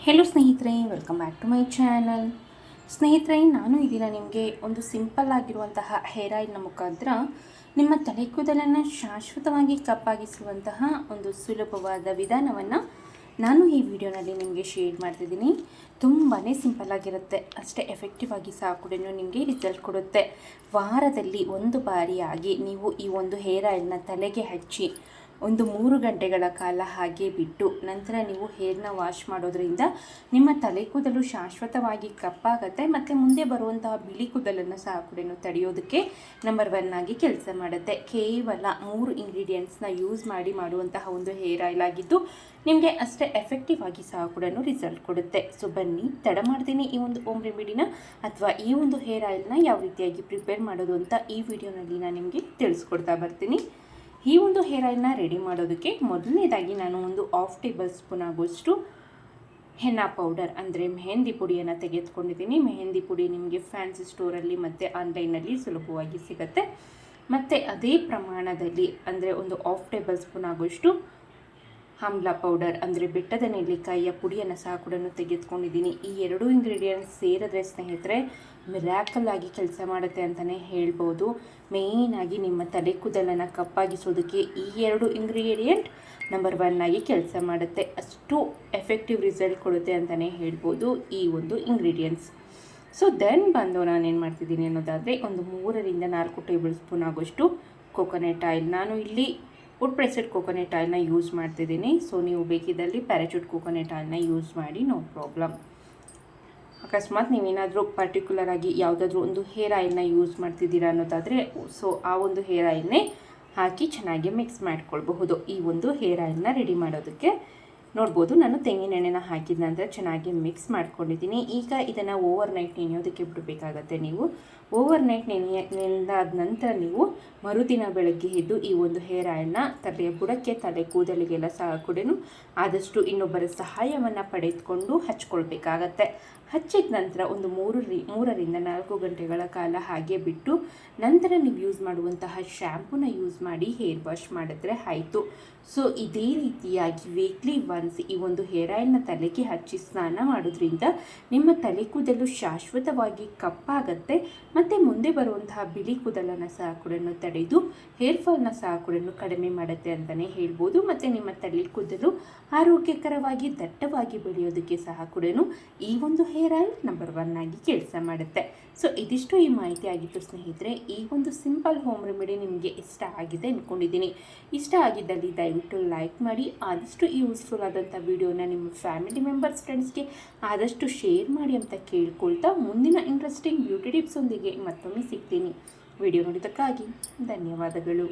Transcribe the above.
Hello ಸ್ನೇಹಿತರೆ, welcome back to my channel. ಸ್ನೇಹಿತರೆ, ನಾನು ಇದೀನ ನಿಮಗೆ ಒಂದು ಸಿಂಪಲ್ ಆಗಿರುವಂತಹ ಹೇರ್ ಆಯಿಲ್ನ ಮುಖಾಂತರ ನಿಮ್ಮ ತಲೆ ಕೂದಲನ್ನು ಶಾಶ್ವತವಾಗಿ ಕಪ್ಪಾಗಿಸುವಂತಹ ಒಂದು ಸುಲಭವಾದ ವಿಧಾನವನ್ನು ನಾನು ಈ ವಿಡಿಯೋನಲ್ಲಿ ನಿಮಗೆ ಶೇರ್ ಮಾಡ್ತಿದ್ದೀನಿ. ತುಂಬಾ ಸಿಂಪಲ್ ಆಗಿರುತ್ತೆ, ಅಷ್ಟೇ ಎಫೆಕ್ಟಿವ್ ಆಗಿ ಸಹ ಕೂಡ ನಿಮಗೆ ರಿಸಲ್ಟ್ ಕೊಡುತ್ತೆ. ವಾರದಲ್ಲಿ ಒಂದು ಬಾರಿಯಾಗಿ ನೀವು ಈ ಒಂದು ಹೇರ್ ಆಯಿಲ್ನ ತಲೆಗೆ ಹಚ್ಚಿ ಒಂದು 3 ಗಂಟೆಗಳ ಕಾಲ ಹಾಗೆ ಬಿಟ್ಟು ನಂತರ ನೀವು ಹೇರ್ನ ವಾಶ್ ಮಾಡೋದ್ರಿಂದ ನಿಮ್ಮ ತಲೆ ಕೂದಲು ಶಾಶ್ವತವಾಗಿ ಕಪ್ಪಾಗುತ್ತೆ ಮತ್ತು ಮುಂದೆ ಬರುವಂತಹ ಬಿಳಿ ಕೂದಲನ್ನು ಸಹ ಕೂಡ ತಡೆಯೋದಕ್ಕೆ ನಂಬರ್ 1 ಆಗಿ ಕೆಲಸ ಮಾಡುತ್ತೆ. ಕೇವಲ 3 ಇಂಗ್ರೀಡಿಯೆಂಟ್ಸ್ನ ಯೂಸ್ ಮಾಡಿ ಮಾಡುವಂತಹ ಒಂದು ಹೇರ್ ಆಯಿಲ್ ಆಗಿದ್ದು ನಿಮಗೆ ಅಷ್ಟೇ ಎಫೆಕ್ಟಿವ್ ಆಗಿ ಸಹ ಕೂಡ ರಿಸಲ್ಟ್ ಕೊಡುತ್ತೆ. ಸೊ ಬನ್ನಿ, ತಡ ಮಾಡ್ತೀನಿ ಈ ಒಂದು ಹೋಮ್ ರೆಮಿಡಿನ ಅಥವಾ ಈ ಒಂದು ಹೇರ್ ಆಯಿಲ್ನ ಯಾವ ರೀತಿಯಾಗಿ ಪ್ರಿಪೇರ್ ಮಾಡೋದು ಅಂತ ಈ ವಿಡಿಯೋನಲ್ಲಿ ನಾನು ನಿಮಗೆ ತಿಳಿಸ್ಕೊಡ್ತಾ ಬರ್ತೀನಿ. ಈ ಒಂದು ಹೇರ್ ಆಯಿಲ್ನ ರೆಡಿ ಮಾಡೋದಕ್ಕೆ ಮೊದಲನೇದಾಗಿ ನಾನು ಒಂದು 1/2 ಟೇಬಲ್ ಸ್ಪೂನ್ ಆಗುವಷ್ಟು ಹೆನ್ನಾ ಪೌಡರ್ ಅಂದರೆ ಮೆಹಂದಿ ಪುಡಿಯನ್ನು ತೆಗೆದುಕೊಂಡಿದ್ದೀನಿ. ಮೆಹಂದಿ ಪುಡಿ ನಿಮಗೆ ಫ್ಯಾನ್ಸಿ ಸ್ಟೋರಲ್ಲಿ ಮತ್ತು ಆನ್ಲೈನಲ್ಲಿ ಸುಲಭವಾಗಿ ಸಿಗುತ್ತೆ. ಮತ್ತು ಅದೇ ಪ್ರಮಾಣದಲ್ಲಿ ಅಂದರೆ ಒಂದು 1/2 ಟೇಬಲ್ ಸ್ಪೂನ್ ಆಗುವಷ್ಟು ಆಮ್ಲ ಪೌಡರ್ ಅಂದರೆ ಬೆಟ್ಟದ ನೆಲ್ಲಿಕಾಯಿಯ ಪುಡಿಯನ್ನು ಸಹ ಕೂಡ ತೆಗೆದುಕೊಂಡಿದ್ದೀನಿ. ಈ 2 ಇಂಗ್ರೀಡಿಯೆಂಟ್ಸ್ ಸೇರಿದ್ರೆ ಸ್ನೇಹಿತರೆ ಮಿರಾಕಲ್ ಆಗಿ ಕೆಲಸ ಮಾಡುತ್ತೆ ಅಂತಲೇ ಹೇಳ್ಬೋದು. ಮೇಯ್ನಾಗಿ ನಿಮ್ಮ ತಲೆ ಕೂದಲನ್ನು ಕಪ್ಪಾಗಿಸೋದಕ್ಕೆ ಈ 2 ಇಂಗ್ರೀಡಿಯೆಂಟ್ ನಂಬರ್ 1 ಆಗಿ ಕೆಲಸ ಮಾಡುತ್ತೆ. ಅಷ್ಟು ಎಫೆಕ್ಟಿವ್ ರಿಸಲ್ಟ್ ಕೊಡುತ್ತೆ ಅಂತಲೇ ಹೇಳ್ಬೋದು ಈ ಒಂದು ಇಂಗ್ರೀಡಿಯೆಂಟ್ಸ್. ಸೊ ದೆನ್ ಬಂದು ನಾನೇನು ಮಾಡ್ತಿದ್ದೀನಿ ಅನ್ನೋದಾದರೆ ಒಂದು 3ರಿಂದ 4 ಟೇಬಲ್ ಸ್ಪೂನ್ ಆಗೋಷ್ಟು ಕೊಕೊನೆಟ್ ಆಯಿಲ್. ನಾನು ಇಲ್ಲಿ ವುಡ್ ಪ್ರೆಸ್ಡ್ ಕೊಕೊನೆಟ್ ಆಯಿಲ್ನ ಯೂಸ್ ಮಾಡ್ತಿದ್ದೀನಿ. ಸೊ ನೀವು ಬೇಕಿದ್ದಲ್ಲಿ ಪ್ಯಾರಾಚೂಟ್ ಕೊಕೊನೆಟ್ ಆಯಿಲ್ನ ಯೂಸ್ ಮಾಡಿ, ನೋ ಪ್ರಾಬ್ಲಮ್. ಅಕಸ್ಮಾತ್ ನೀವೇನಾದರೂ ಪರ್ಟಿಕ್ಯುಲರ್ ಆಗಿ ಯಾವುದಾದ್ರೂ ಒಂದು ಹೇರ್ ಆಯಿಲ್ನ ಯೂಸ್ ಮಾಡ್ತಿದ್ದೀರಾ ಅನ್ನೋದಾದರೆ ಸೊ ಆ ಒಂದು ಹೇರ್ ಆಯಿಲ್ನೇ ಹಾಕಿ ಚೆನ್ನಾಗಿ ಮಿಕ್ಸ್ ಮಾಡ್ಕೊಳ್ಬಹುದು. ಈ ಒಂದು ಹೇರ್ ಆಯಿಲ್ನ ರೆಡಿ ಮಾಡೋದಕ್ಕೆ ನೋಡ್ಬೋದು, ನಾನು ತೆಂಗಿನ ಎಣ್ಣೆನ ಹಾಕಿದ ನಂತರ ಚೆನ್ನಾಗಿ ಮಿಕ್ಸ್ ಮಾಡ್ಕೊಂಡಿದ್ದೀನಿ. ಈಗ ಇದನ್ನು ಓವರ್ ನೈಟ್ ನೆನೆಯೋದಕ್ಕೆ ಬಿಡಬೇಕಾಗತ್ತೆ. ನೀವು ಓವರ್ ನೈಟ್ ನೆನೆದಾದ ನಂತರ ನೀವು ಮರುದಿನ ಬೆಳಗ್ಗೆ ಎದ್ದು ಈ ಒಂದು ಹೇರ್ ಆಯಿಲ್ನ ತಲೆಯ ಬುಡಕ್ಕೆ, ತಲೆ ಕೂದಲಿಗೆಲ್ಲ ಸಹ ಕೂಡ ಆದಷ್ಟು ಇನ್ನೊಬ್ಬರ ಸಹಾಯವನ್ನು ಪಡೆದುಕೊಂಡು ಹಚ್ಕೊಳ್ಬೇಕಾಗತ್ತೆ. ಹಚ್ಚಿದ ನಂತರ ಒಂದು 3ರಿಂದ 4 ಗಂಟೆಗಳ ಕಾಲ ಹಾಗೆ ಬಿಟ್ಟು ನಂತರ ನೀವು ಯೂಸ್ ಮಾಡುವಂತಹ ಶ್ಯಾಂಪೂನ ಯೂಸ್ ಮಾಡಿ ಹೇರ್ ವಾಶ್ ಮಾಡಿದ್ರೆ ಆಯಿತು. ಸೊ ಇದೇ ರೀತಿಯಾಗಿ ವೀಕ್ಲಿ ಒನ್ಸ್ ಈ ಒಂದು ಹೇರ್ ಆಯಿಲ್ನ ತಲೆಗೆ ಹಚ್ಚಿ ಸ್ನಾನ ಮಾಡೋದ್ರಿಂದ ನಿಮ್ಮ ತಲೆ ಕೂದಲು ಶಾಶ್ವತವಾಗಿ ಕಪ್ಪಾಗತ್ತೆ ಮತ್ತು ಮುಂದೆ ಬರುವಂತಹ ಬಿಳಿ ಕೂದಲನ್ನು ಸಹ ಕೂಡ ತಡೆದು ಹೇರ್ ಫಾಲ್ನ ಸಹ ಕೂಡ ಕಡಿಮೆ ಮಾಡುತ್ತೆ ಅಂತಲೇ ಹೇಳ್ಬೋದು. ಮತ್ತು ನಿಮ್ಮ ತಲೆ ಕೂದಲು ಆರೋಗ್ಯಕರವಾಗಿ ದಟ್ಟವಾಗಿ ಬೆಳೆಯೋದಕ್ಕೆ ಸಹ ಕೂಡ ಈ ಒಂದು ಹೇರ್ ಆಯಿಲ್ ನಂಬರ್ 1 ಆಗಿ ಕೆಲಸ ಮಾಡುತ್ತೆ. ಸೊ ಇದಿಷ್ಟು ಈ ಮಾಹಿತಿ ಆಗಿತ್ತು ಸ್ನೇಹಿತರೆ. ಈ ಒಂದು ಸಿಂಪಲ್ ಹೋಮ್ ರೆಮಿಡಿ ನಿಮಗೆ ಇಷ್ಟ ಆಗಿದೆ ಅಂದ್ಕೊಂಡಿದ್ದೀನಿ. ಇಷ್ಟ ಆಗಿದ್ದಲ್ಲಿ ದಯವಿಟ್ಟು ಲೈಕ್ ಮಾಡಿ, ಆದಷ್ಟು ಯೂಸ್ಫುಲ್ ಆದಂಥ ವಿಡಿಯೋನ ನಿಮ್ಮ ಫ್ಯಾಮಿಲಿ ಮೆಂಬರ್ಸ್, ಫ್ರೆಂಡ್ಸ್ಗೆ ಆದಷ್ಟು ಶೇರ್ ಮಾಡಿ ಅಂತ ಕೇಳ್ಕೊಳ್ತಾ ಮುಂದಿನ ಇಂಟ್ರೆಸ್ಟಿಂಗ್ ಬ್ಯೂಟಿ ಟಿಪ್ಸ್ ಒಂದಿಗೆ ಮತ್ತೊಮ್ಮೆ ಸಿಗ್ತೀನಿ. ವಿಡಿಯೋ ನೋಡಿದ್ದಕ್ಕಾಗಿ ಧನ್ಯವಾದಗಳು.